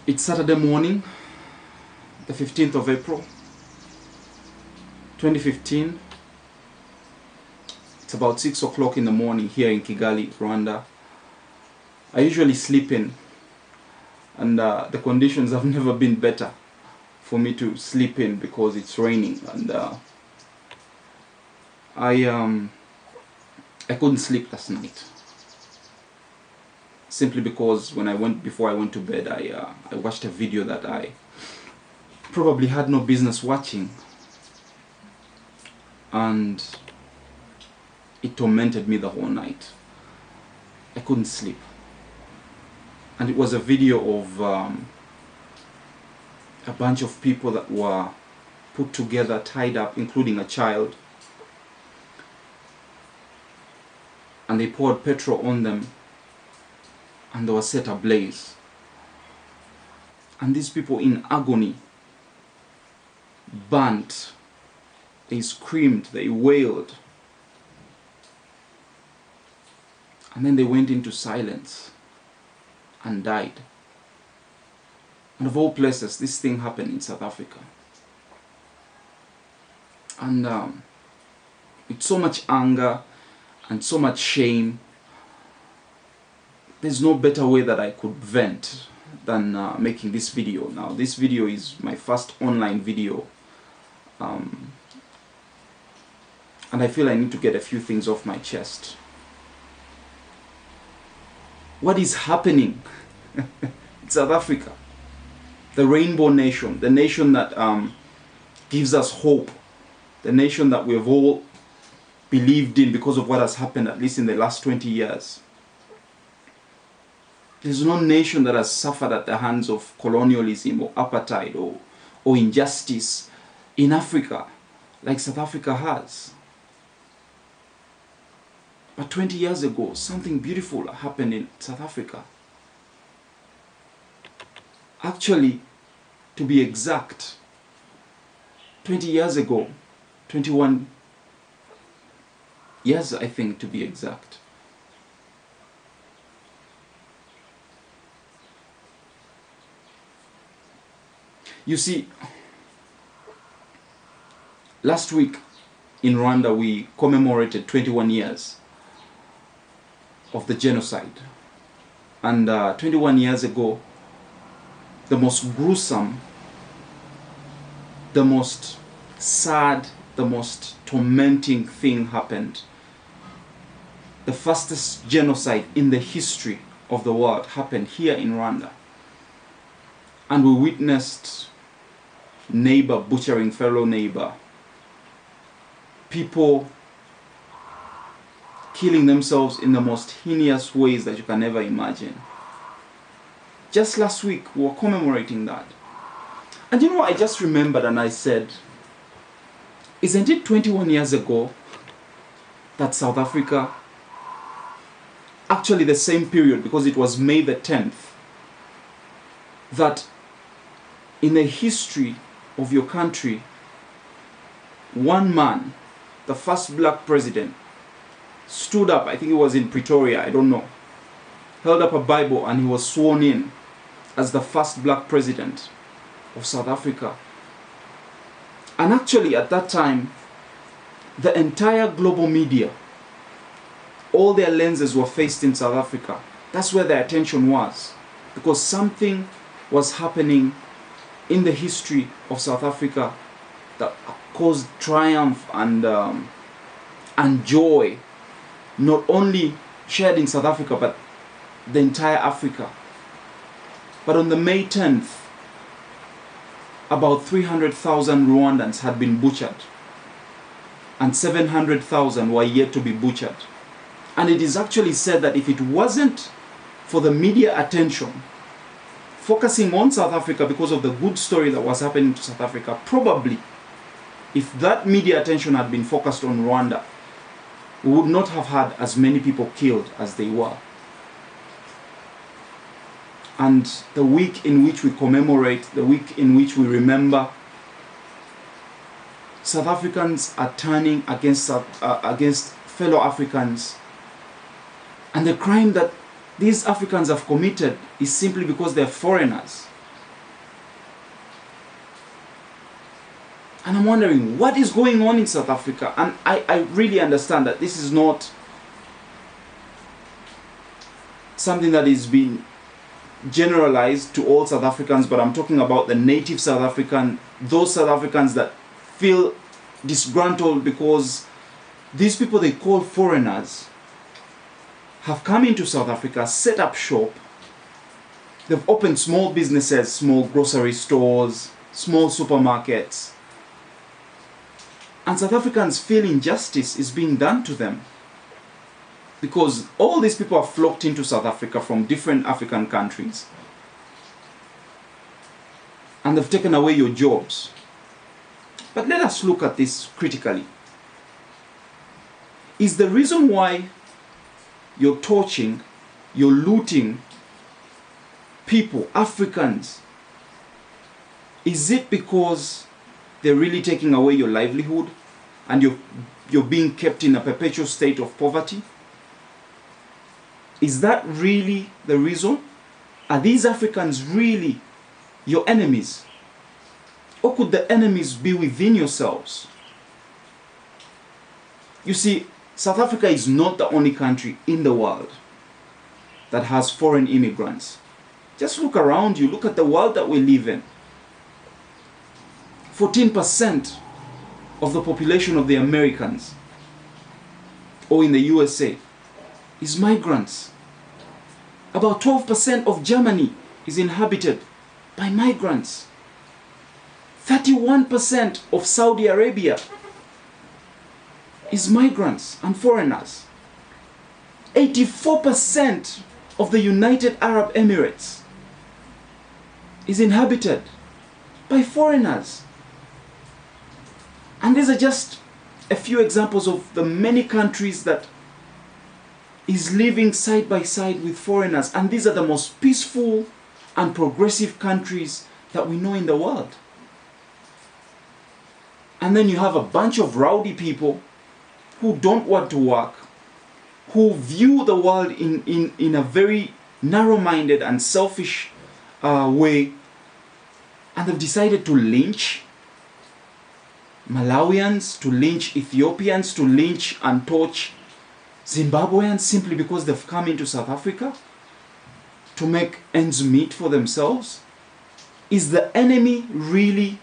It's Saturday morning, the 15th of April, 2015. It's about 6 o'clock in the morning here in Kigali, Rwanda. I usually sleep in, and the conditions have never been better for me to sleep in because it's raining, and I couldn't sleep last night. Simply because before I went to bed, I watched a video that I probably had no business watching, and it tormented me the whole night. I couldn't sleep, and it was a video of a bunch of people that were put together, tied up, including a child, and they poured petrol on them, and they were set ablaze. And these people in agony, burnt, they screamed, they wailed, and then they went into silence and died. And of all places, this thing happened in South Africa. And with so much anger and so much shame, there's no better way that I could vent than making this video. Now, this video is my first online video, and I feel I need to get a few things off my chest. What is happening in South Africa? The Rainbow Nation, the nation that gives us hope, the nation that we have all believed in because of what has happened, at least in the last 20 years. There's no nation that has suffered at the hands of colonialism or apartheid or injustice in Africa like South Africa has. But 20 years ago, something beautiful happened in South Africa. Actually, to be exact, 20 years ago, 21 years I think to be exact, you see, last week in Rwanda we commemorated 21 years of the genocide. And 21 years ago, the most gruesome, the most sad, the most tormenting thing happened. The fastest genocide in the history of the world happened here in Rwanda. And we witnessed neighbor butchering fellow neighbor, people killing themselves in the most heinous ways that you can ever imagine. Just last week we were commemorating that. And you know what I just remembered, and I said, isn't it 21 years ago that South Africa, actually the same period, because it was May the 10th, that in the history of your country, one man, the first black president, stood up, I think it was in Pretoria, I don't know, held up a Bible, and he was sworn in as the first black president of South Africa. And actually at that time, the entire global media, all their lenses were faced in South Africa. That's where their attention was, because something was happening in the history of South Africa that caused triumph and joy, not only shared in South Africa, but the entire Africa. But on the May 10th, about 300,000 Rwandans had been butchered, and 700,000 were yet to be butchered. And it is actually said that if it wasn't for the media attention focusing on South Africa because of the good story that was happening to South Africa, probably if that media attention had been focused on Rwanda, we would not have had as many people killed as they were. And the week in which we commemorate, the week in which we remember, South Africans are turning against fellow Africans. And the crime that these Africans have committed is simply because they're foreigners. And I'm wondering what is going on in South Africa. And I really understand that this is not something that is being generalized to all South Africans, but I'm talking about the native South African, those South Africans that feel disgruntled because these people they call foreigners have come into South Africa, set up shop, they've opened small businesses, small grocery stores, small supermarkets, and South Africans feel injustice is being done to them because all these people are flocked into South Africa from different African countries and they've taken away your jobs. But let us look at this critically. Is the reason why you're torching, you're looting people, Africans, is it because they're really taking away your livelihood and you're being kept in a perpetual state of poverty? Is that really the reason? Are these Africans really your enemies? Or could the enemies be within yourselves? You see, South Africa is not the only country in the world that has foreign immigrants. Just look around you, look at the world that we live in. 14% of the population of the Americans or in the USA is migrants. About 12% of Germany is inhabited by migrants. 31% of Saudi Arabia is migrants and foreigners. 84% of the United Arab Emirates is inhabited by foreigners. And these are just a few examples of the many countries that is living side by side with foreigners, and these are the most peaceful and progressive countries that we know in the world. And then you have a bunch of rowdy people who don't want to work, who view the world in a very narrow-minded and selfish way, and they've decided to lynch Malawians, to lynch Ethiopians, to lynch and torch Zimbabweans simply because they've come into South Africa to make ends meet for themselves? Is the enemy really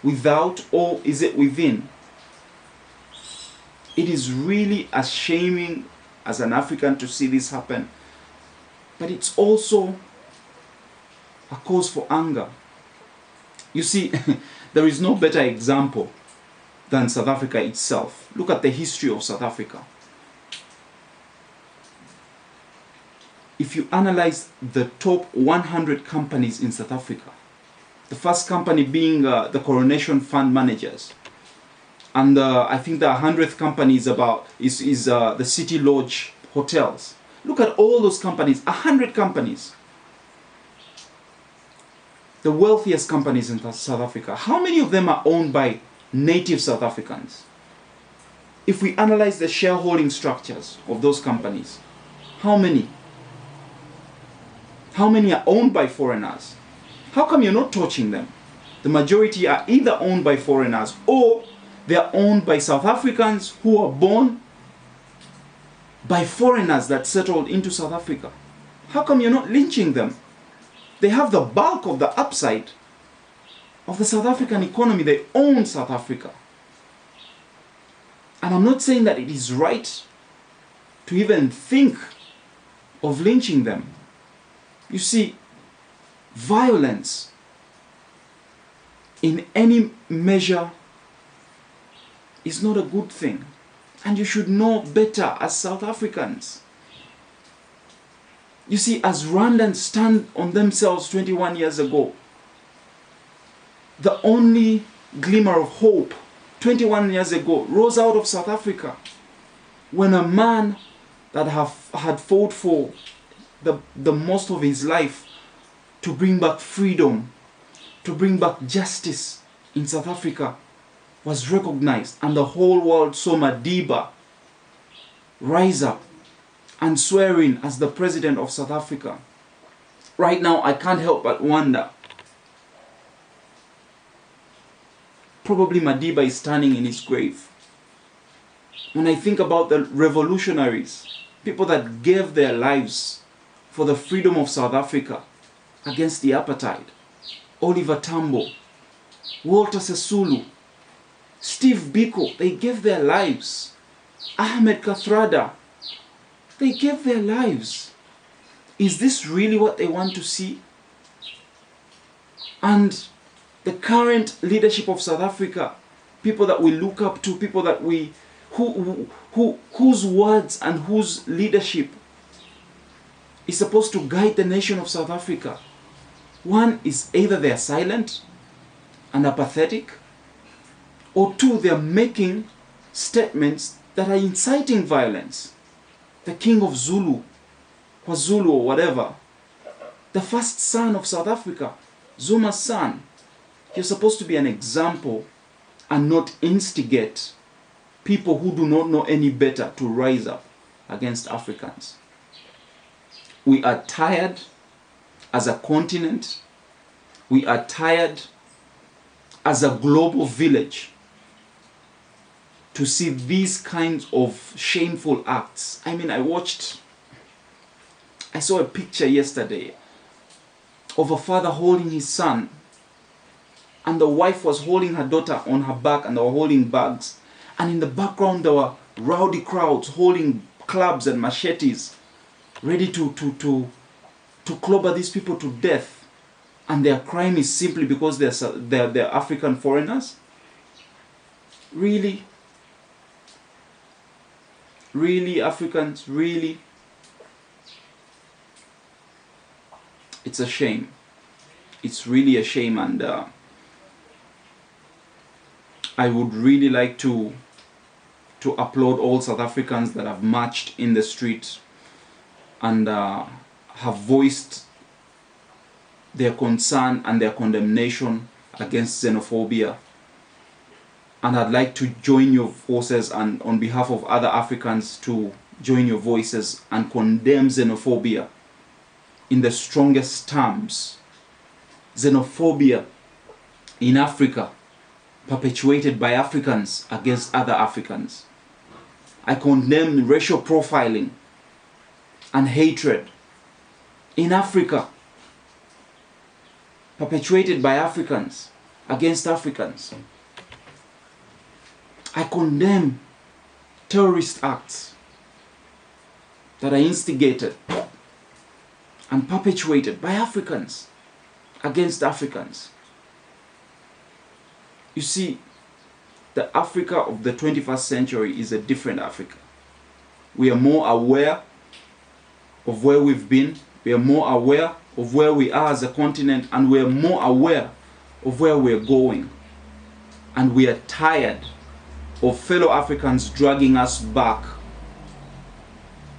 without, or is it within? It is really a shaming as an African to see this happen, but it's also a cause for anger. You see, there is no better example than South Africa itself. Look at the history of South Africa. If you analyze the top 100 companies in South Africa, the first company being the Coronation Fund Managers, and I think the 100th company is the City Lodge Hotels. Look at all those companies, 100 companies. The wealthiest companies in South Africa. How many of them are owned by native South Africans? If we analyze the shareholding structures of those companies, how many? How many are owned by foreigners? How come you're not touching them? The majority are either owned by foreigners or they are owned by South Africans who are born by foreigners that settled into South Africa. How come you're not lynching them? They have the bulk of the upside of the South African economy. They own South Africa. And I'm not saying that it is right to even think of lynching them. You see, violence in any measure is not a good thing. And you should know better as South Africans. You see, as Rwandans stand on themselves 21 years ago, the only glimmer of hope 21 years ago rose out of South Africa when a man that had fought for the most of his life to bring back freedom, to bring back justice in South Africa was recognized, and the whole world saw Madiba rise up and swear in as the president of South Africa. Right now, I can't help but wonder, probably Madiba is standing in his grave. When I think about the revolutionaries, people that gave their lives for the freedom of South Africa against the apartheid, Oliver Tambo, Walter Sisulu, Steve Biko, they gave their lives. Ahmed Kathrada, they gave their lives. Is this really what they want to see? And the current leadership of South Africa, people that we look up to, people that we, whose words and whose leadership is supposed to guide the nation of South Africa. One is either they are silent and apathetic, or two, they are making statements that are inciting violence. The king of Zulu, KwaZulu or whatever, the first son of South Africa, Zuma's son, you're supposed to be an example and not instigate people who do not know any better to rise up against Africans. We are tired as a continent. We are tired as a global village to see these kinds of shameful acts. I mean, I saw a picture yesterday of a father holding his son, and the wife was holding her daughter on her back, and they were holding bags. And in the background there were rowdy crowds holding clubs and machetes, ready to clobber these people to death. And their crime is simply because they're African foreigners? Really? Really, Africans? Really? It's a shame. It's really a shame, and I would really like to applaud all South Africans that have marched in the street and have voiced their concern and their condemnation against xenophobia. And I'd like to join your forces, and on behalf of other Africans, to join your voices and condemn xenophobia in the strongest terms. Xenophobia in Africa, perpetuated by Africans against other Africans. I condemn racial profiling and hatred in Africa, perpetuated by Africans against Africans. I condemn terrorist acts that are instigated and perpetuated by Africans against Africans. You see, the Africa of the 21st century is a different Africa. We are more aware of where we've been. We are more aware of where we are as a continent, and we are more aware of where we are going. And we are tired of fellow Africans dragging us back.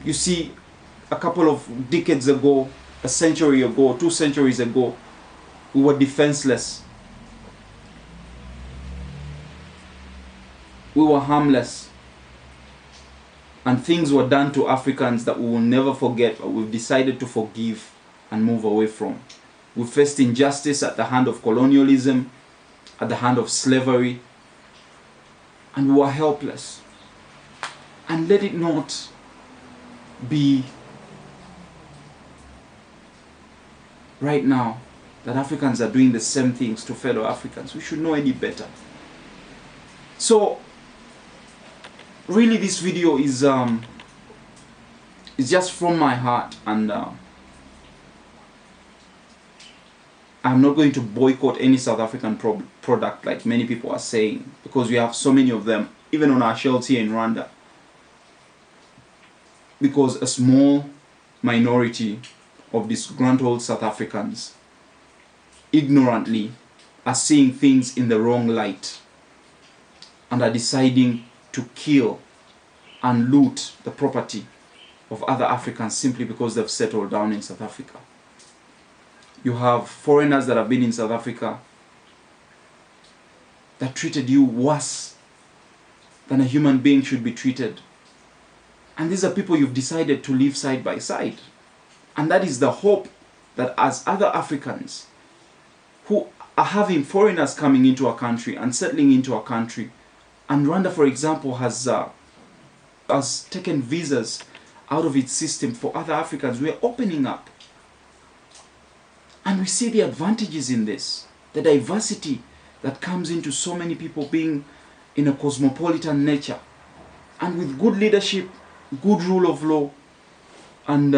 You see, a couple of decades ago, a century ago, 2 centuries ago, we were defenseless. We were harmless. And things were done to Africans that we will never forget, but we've decided to forgive and move away from. We faced injustice at the hand of colonialism, at the hand of slavery, and we were helpless. And let it not be right now that Africans are doing the same things to fellow Africans. We should know any better. So, really, this video is just from my heart, and I'm not going to boycott any South African product like many people are saying, because we have so many of them, even on our shelves here in Rwanda. Because a small minority of disgruntled South Africans ignorantly are seeing things in the wrong light and are deciding to kill and loot the property of other Africans simply because they've settled down in South Africa. You have foreigners that have been in South Africa that treated you worse than a human being should be treated. And these are people you've decided to live side by side. And that is the hope, that as other Africans who are having foreigners coming into our country and settling into our country. And Rwanda, for example, has taken visas out of its system for other Africans. We are opening up. And we see the advantages in this, the diversity that comes into so many people being in a cosmopolitan nature. And with good leadership, good rule of law, and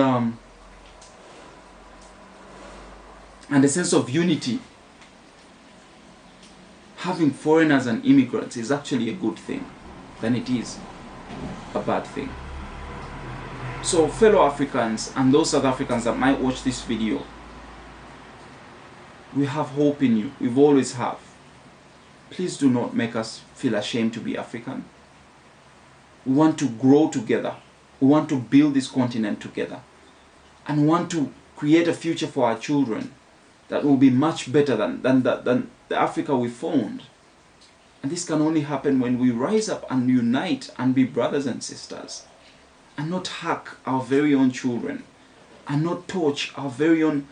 a sense of unity, having foreigners and immigrants is actually a good thing than it is a bad thing. So fellow Africans and those South Africans that might watch this video, we have hope in you. We've always have. Please do not make us feel ashamed to be African. We want to grow together. We want to build this continent together. And want to create a future for our children that will be much better than the Africa we found. And this can only happen when we rise up and unite and be brothers and sisters. And not hack our very own children. And not torch our very own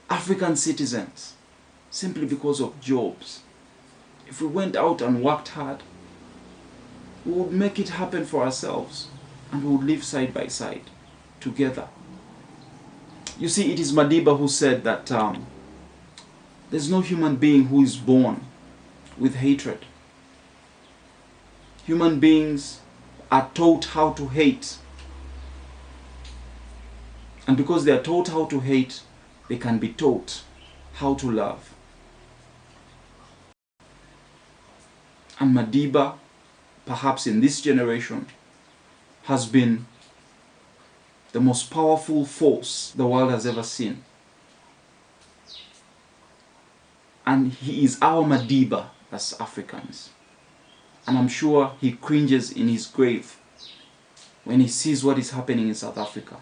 African citizens simply because of jobs. If we went out and worked hard, we would make it happen for ourselves, and we would live side by side together. You see, it is Madiba who said that there's no human being who is born with hatred. Human beings are taught how to hate. And because they are taught how to hate, they can be taught how to love. And Madiba, perhaps in this generation, has been the most powerful force the world has ever seen. And he is our Madiba as Africans. And I'm sure he cringes in his grave when he sees what is happening in South Africa.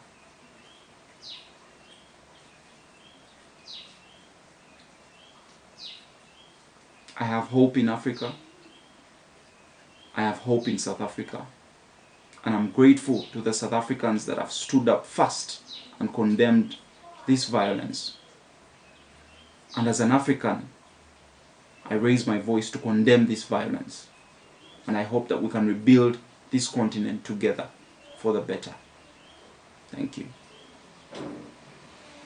I have hope in Africa. I have hope in South Africa. And I'm grateful to the South Africans that have stood up fast and condemned this violence. And as an African, I raise my voice to condemn this violence. And I hope that we can rebuild this continent together for the better. Thank you.